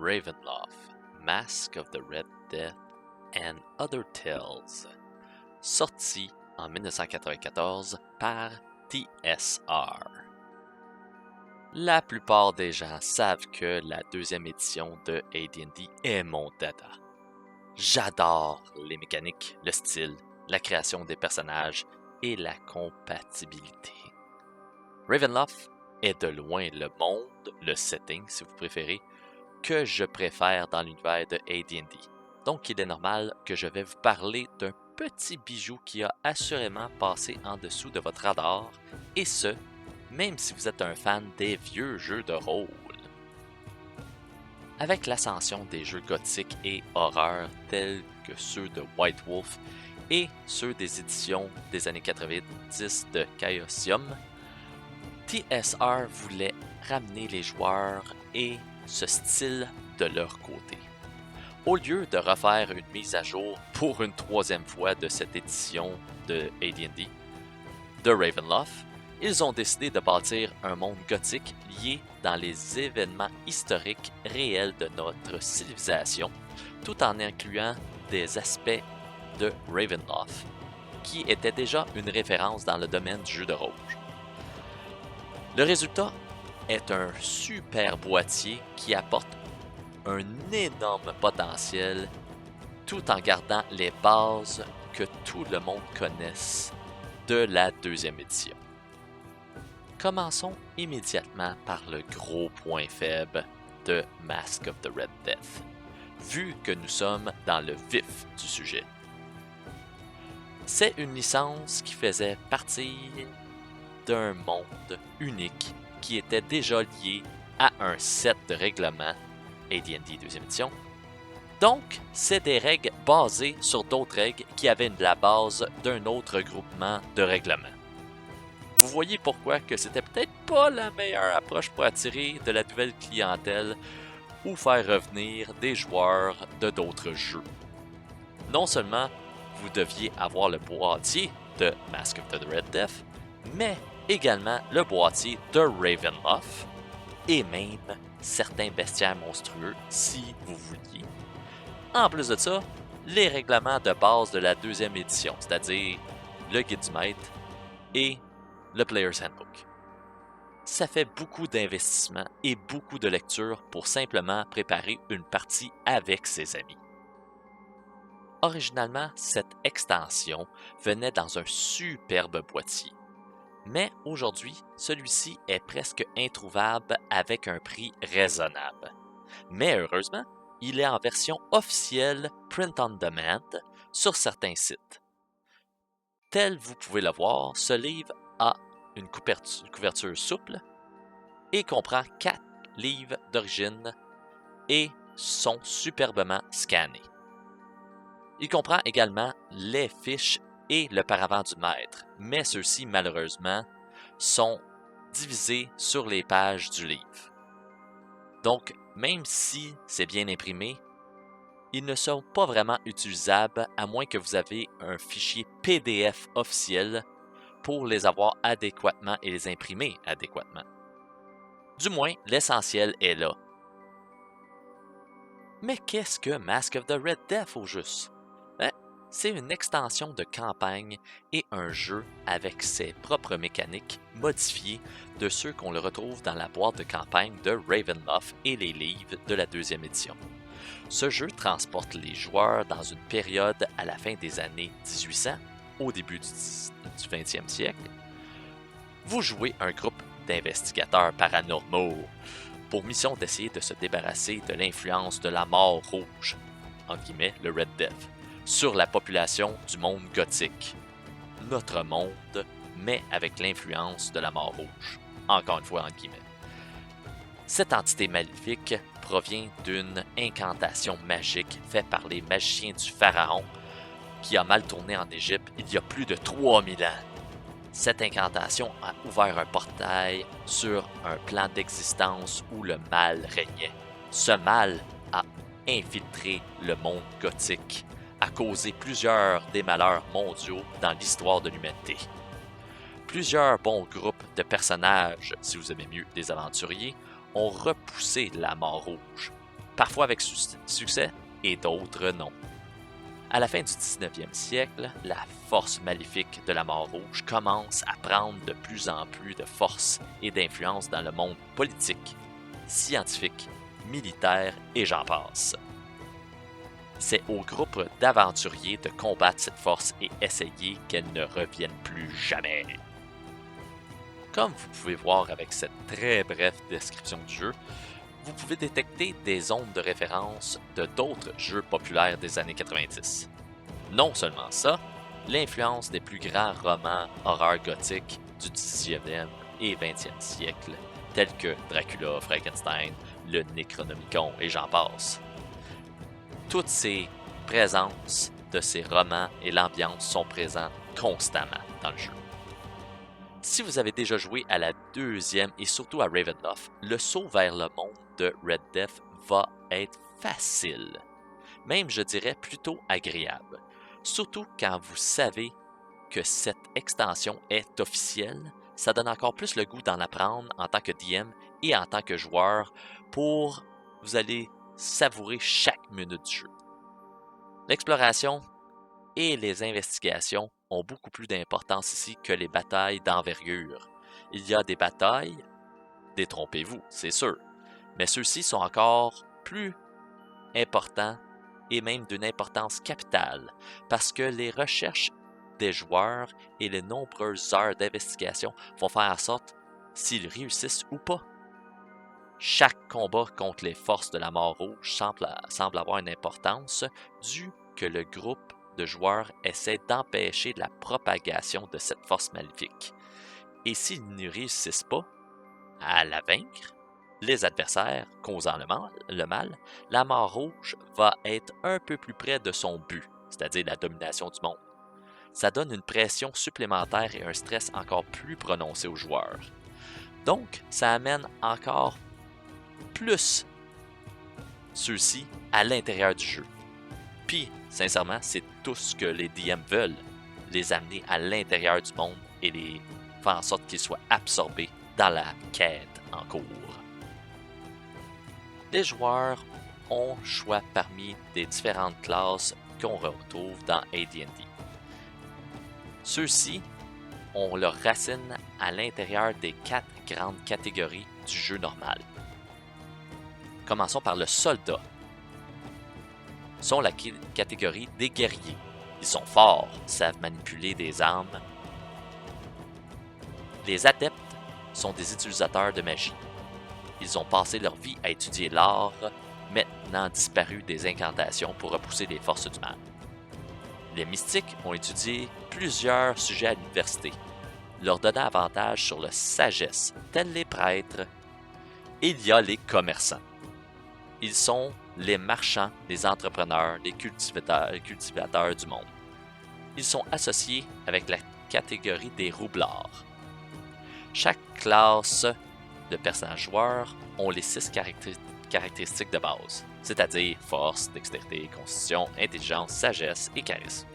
Ravenloft, Mask of the Red Death and Other Tales, sorti en 1994 par TSR. La plupart des gens savent que la deuxième édition de AD&D est mon dada. J'adore les mécaniques, le style, la création des personnages et la compatibilité. Ravenloft est de loin le monde, le setting si vous préférez, que je préfère dans l'univers de AD&D. Donc il est normal que je vais vous parler d'un petit bijou qui a assurément passé en dessous de votre radar, et ce, même si vous êtes un fan des vieux jeux de rôle. Avec l'ascension des jeux gothiques et horreurs tels que ceux de White Wolf et ceux des éditions des années 90 de Chaosium, TSR voulait ramener les joueurs et ce style de leur côté. Au lieu de refaire une mise à jour pour une troisième fois de cette édition de AD&D, de Ravenloft, ils ont décidé de bâtir un monde gothique lié dans les événements historiques réels de notre civilisation, tout en incluant des aspects de Ravenloft, qui était déjà une référence dans le domaine du jeu de rôle. Le résultat est un super boîtier qui apporte un énorme potentiel tout en gardant les bases que tout le monde connaisse de la deuxième édition. Commençons immédiatement par le gros point faible de Mask of the Red Death, vu que nous sommes dans le vif du sujet. C'est une licence qui faisait partie d'un monde unique qui était déjà lié à un set de règlements AD&D 2e édition. Donc, c'est des règles basées sur d'autres règles qui avaient la base d'un autre groupement de règlements. Vous voyez pourquoi que c'était peut-être pas la meilleure approche pour attirer de la nouvelle clientèle ou faire revenir des joueurs de d'autres jeux. Non seulement vous deviez avoir le boîtier de Mask of the Red Death, mais également le boîtier de Ravenloft et même certains bestiaires monstrueux si vous vouliez. En plus de ça, les règlements de base de la deuxième édition, c'est-à-dire le guide du maître et le Player's Handbook. Ça fait beaucoup d'investissement et beaucoup de lecture pour simplement préparer une partie avec ses amis. Originalement, cette extension venait dans un superbe boîtier. Mais aujourd'hui, celui-ci est presque introuvable avec un prix raisonnable. Mais heureusement, il est en version officielle Print on Demand sur certains sites. Tel vous pouvez le voir, ce livre a une couverture souple et comprend 4 livres d'origine et sont superbement scannés. Il comprend également les fiches et le paravent du maître, mais ceux-ci, malheureusement, sont divisés sur les pages du livre. Donc, même si c'est bien imprimé, ils ne sont pas vraiment utilisables à moins que vous avez un fichier PDF officiel pour les avoir adéquatement et les imprimer adéquatement. Du moins, l'essentiel est là. Mais qu'est-ce que Mask of the Red Death au juste? C'est une extension de campagne et un jeu avec ses propres mécaniques modifiées de ceux qu'on le retrouve dans la boîte de campagne de Ravenloft et les livres de la deuxième édition. Ce jeu transporte les joueurs dans une période à la fin des années 1800, au début du 20e siècle. Vous jouez un groupe d'investigateurs paranormaux pour mission d'essayer de se débarrasser de l'influence de la mort rouge, entre guillemets le Red Death, sur la population du monde gothique. Notre monde, mais avec l'influence de la mort rouge. Encore une fois, entre guillemets. Cette entité maléfique provient d'une incantation magique faite par les magiciens du Pharaon qui a mal tourné en Égypte il y a plus de 3000 ans. Cette incantation a ouvert un portail sur un plan d'existence où le mal régnait. Ce mal a infiltré le monde gothique, a causé plusieurs des malheurs mondiaux dans l'histoire de l'humanité. Plusieurs bons groupes de personnages, si vous aimez mieux des aventuriers, ont repoussé la mort rouge. parfois avec succès et d'autres non. À la fin du 19e siècle, la force maléfique de la Mort Rouge commence à prendre de plus en plus de force et d'influence dans le monde politique, scientifique, militaire et j'en passe. C'est au groupe d'aventuriers de combattre cette force et essayer qu'elle ne revienne plus jamais. Comme vous pouvez voir avec cette très brève description du jeu, vous pouvez détecter des zones de référence de d'autres jeux populaires des années 90. Non seulement ça, l'influence des plus grands romans horreur gothique du 19e et 20e siècle, tels que Dracula, Frankenstein, le Necronomicon et j'en passe. Toutes ces présences de ces romans et l'ambiance sont présents constamment dans le jeu. Si vous avez déjà joué à la deuxième et surtout à Ravenloft, le saut vers le monde de Red Death va être facile, même je dirais plutôt agréable, surtout quand vous savez que cette extension est officielle, ça donne encore plus le goût d'en apprendre en tant que DM et en tant que joueur pour vous allez savourer chaque minute du jeu. L'exploration et les investigations ont beaucoup plus d'importance ici que les batailles d'envergure. Il y a des batailles, détrompez-vous, c'est sûr, mais ceux-ci sont encore plus importants et même d'une importance capitale parce que les recherches des joueurs et les nombreuses heures d'investigation vont faire en sorte s'ils réussissent ou pas. Chaque combat contre les forces de la Mort Rouge semble avoir une importance due que le groupe de joueurs essaie d'empêcher la propagation de cette force maléfique. Et s'ils ne réussissent pas à la vaincre, les adversaires causant le mal, la Mort Rouge va être un peu plus près de son but, c'est-à-dire la domination du monde. Ça donne une pression supplémentaire et un stress encore plus prononcé aux joueurs. Donc, ça amène encore plus ceux-ci à l'intérieur du jeu. Puis, sincèrement, c'est tout ce que les DM veulent, les amener à l'intérieur du monde et les faire en sorte qu'ils soient absorbés dans la quête en cours. Les joueurs ont choix parmi des différentes classes qu'on retrouve dans AD&D. Ceux-ci ont leurs racines à l'intérieur des 4 grandes catégories du jeu normal. Commençons par le soldat. Ils sont la catégorie des guerriers. Ils sont forts, savent manipuler des armes. Les adeptes sont des utilisateurs de magie. Ils ont passé leur vie à étudier l'art, maintenant disparu des incantations pour repousser les forces du mal. Les mystiques ont étudié plusieurs sujets à l'université, leur donnant avantage sur la sagesse, tels les prêtres. Il y a les commerçants. Ils sont les marchands, les entrepreneurs, les cultivateurs du monde. Ils sont associés avec la catégorie des roublards. Chaque classe de personnages joueurs ont les 6 caractéristiques de base, c'est-à-dire force, dextérité, constitution, intelligence, sagesse et charisme.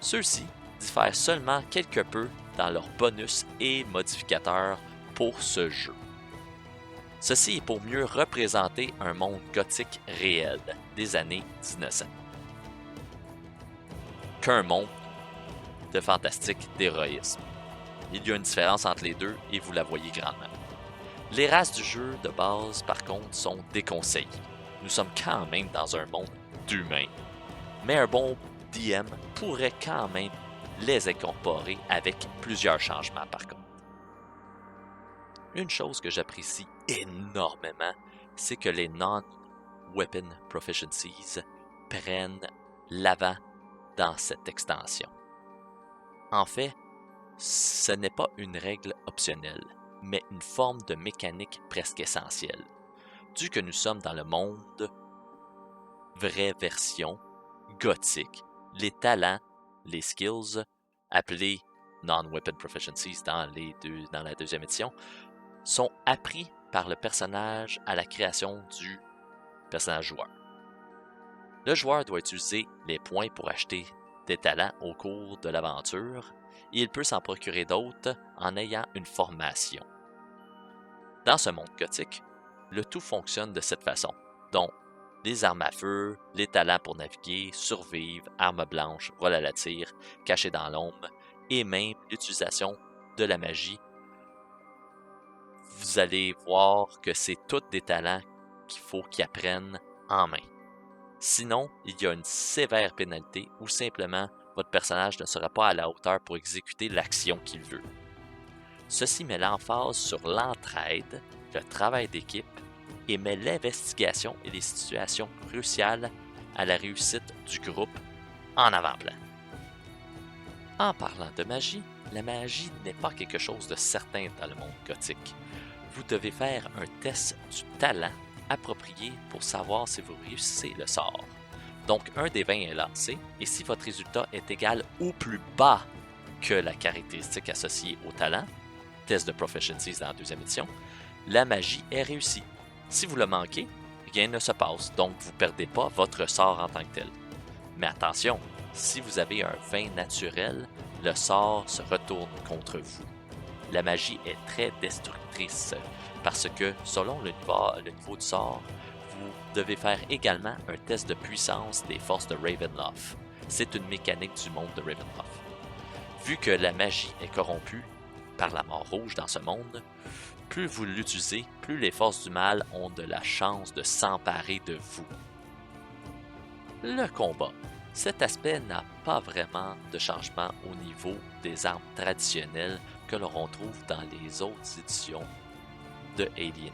Ceux-ci diffèrent seulement quelque peu dans leurs bonus et modificateurs pour ce jeu. Ceci est pour mieux représenter un monde gothique réel des années 1900 qu'un monde de fantastique d'héroïsme. Il y a une différence entre les deux et vous la voyez grandement. Les races du jeu de base, par contre, sont déconseillées. Nous sommes quand même dans un monde d'humains, mais un bon DM pourrait quand même les incorporer avec plusieurs changements par contre. Une chose que j'apprécie énormément, c'est que les non-weapon proficiencies prennent l'avant dans cette extension. En fait, ce n'est pas une règle optionnelle, mais une forme de mécanique presque essentielle. Dû que nous sommes dans le monde vraie version gothique, les talents, les skills, appelés non-weapon proficiencies dans la deuxième édition, sont appris par le personnage à la création du personnage joueur. Le joueur doit utiliser les points pour acheter des talents au cours de l'aventure et il peut s'en procurer d'autres en ayant une formation. Dans ce monde gothique, le tout fonctionne de cette façon, dont les armes à feu, les talents pour naviguer, survivre, armes blanches, vol à la tire, caché dans l'ombre, et même l'utilisation de la magie. Vous allez voir que c'est tous des talents qu'il faut qu'ils apprennent en main. Sinon, il y a une sévère pénalité ou simplement votre personnage ne sera pas à la hauteur pour exécuter l'action qu'il veut. Ceci met l'emphase sur l'entraide, le travail d'équipe et met l'investigation et les situations cruciales à la réussite du groupe en avant-plan. En parlant de magie, la magie n'est pas quelque chose de certain dans le monde gothique. Vous devez faire un test du talent approprié pour savoir si vous réussissez le sort. Donc, un des 20 est lancé, et si votre résultat est égal ou plus bas que la caractéristique associée au talent, test de proficiency dans la deuxième édition, la magie est réussie. Si vous le manquez, rien ne se passe, donc vous ne perdez pas votre sort en tant que tel. Mais attention, si vous avez un 20 naturel, le sort se retourne contre vous. La magie est très destructrice parce que, selon le niveau du sort, vous devez faire également un test de puissance des forces de Ravenloft. C'est une mécanique du monde de Ravenloft. Vu que la magie est corrompue par la mort rouge dans ce monde, plus vous l'utilisez, plus les forces du mal ont de la chance de s'emparer de vous. Le combat. Cet aspect n'a pas vraiment de changement au niveau des armes traditionnelles que l'on retrouve dans les autres éditions de AD&D.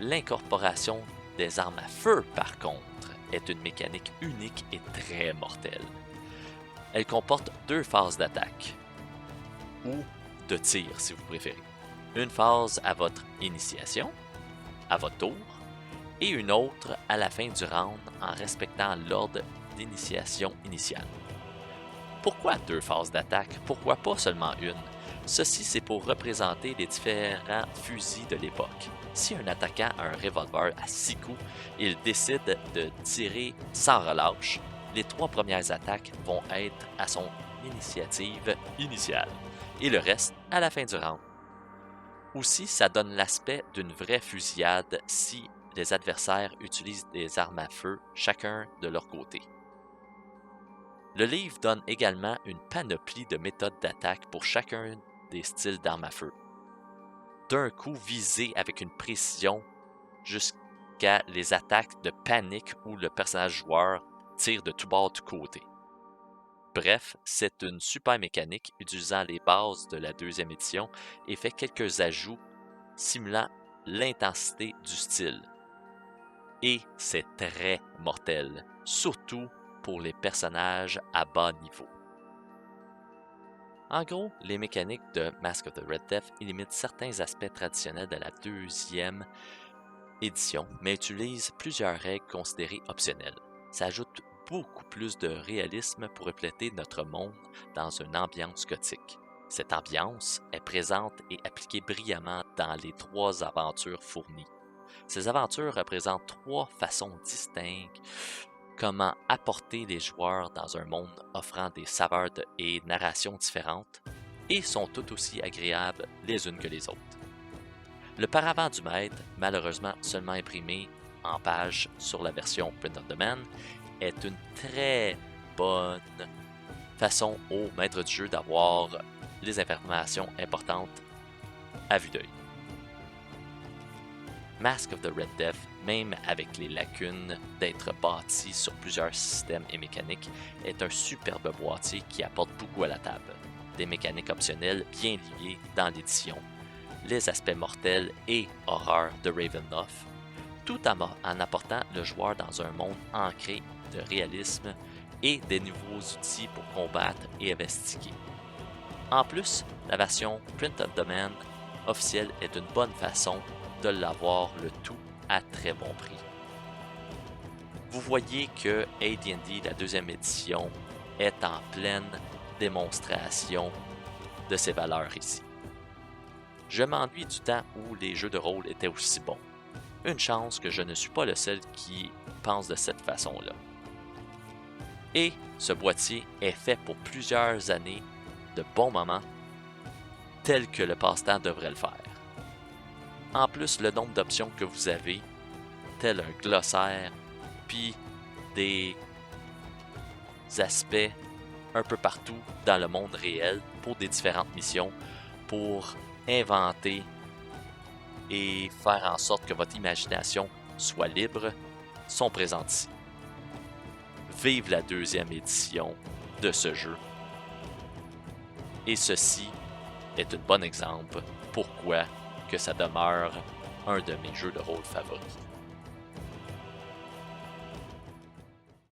L'incorporation des armes à feu, par contre, est une mécanique unique et très mortelle. Elle comporte 2 phases d'attaque, ou de tir si vous préférez. Une phase à votre initiation, à votre tour, et une autre à la fin du round en respectant l'ordre d'initiation initiale. Pourquoi 2 phases d'attaque? Pourquoi pas seulement une? Ceci, c'est pour représenter les différents fusils de l'époque. Si un attaquant a un revolver à 6 coups, il décide de tirer sans relâche. Les 3 premières attaques vont être à son initiative initiale, et le reste à la fin du round. Aussi, ça donne l'aspect d'une vraie fusillade si les adversaires utilisent des armes à feu chacun de leur côté. Le livre donne également une panoplie de méthodes d'attaque pour chacun des styles d'armes à feu. D'un coup visé avec une précision jusqu'à les attaques de panique où le personnage joueur tire de tout bord du côté. Bref, c'est une super mécanique utilisant les bases de la deuxième édition et fait quelques ajouts simulant l'intensité du style. Et c'est très mortel, surtout pour les personnages à bas niveau. En gros, les mécaniques de Mask of the Red Death limitent certains aspects traditionnels de la deuxième édition, mais utilisent plusieurs règles considérées optionnelles. Ça ajoute beaucoup plus de réalisme pour refléter notre monde dans une ambiance gothique. Cette ambiance est présente et appliquée brillamment dans les 3 aventures fournies. Ces aventures représentent 3 façons distinctes comment apporter les joueurs dans un monde offrant des saveurs et narrations différentes et sont tout aussi agréables les unes que les autres. Le paravent du maître, malheureusement seulement imprimé en page sur la version Print on Demand, est une très bonne façon au maître du jeu d'avoir les informations importantes à vue d'œil. Mask of the Red Death, même avec les lacunes d'être bâti sur plusieurs systèmes et mécaniques, est un superbe boîtier qui apporte beaucoup à la table. Des mécaniques optionnelles bien liées dans l'édition, les aspects mortels et horreurs de Ravenloft, tout en apportant le joueur dans un monde ancré de réalisme et des nouveaux outils pour combattre et investiguer. En plus, la version Print on Demand officielle est une bonne façon de l'avoir, le tout à très bon prix. Vous voyez que AD&D, la deuxième édition, est en pleine démonstration de ses valeurs ici. Je m'ennuie du temps où les jeux de rôle étaient aussi bons. Une chance que je ne suis pas le seul qui pense de cette façon-là. Et ce boîtier est fait pour plusieurs années de bons moments, tels que le passe-temps devrait le faire. En plus, le nombre d'options que vous avez, tel un glossaire, puis des aspects un peu partout dans le monde réel pour des différentes missions, pour inventer et faire en sorte que votre imagination soit libre, sont présents ici. Vive la deuxième édition de ce jeu. Et ceci est un bon exemple pourquoi que ça demeure un de mes jeux de rôle favoris.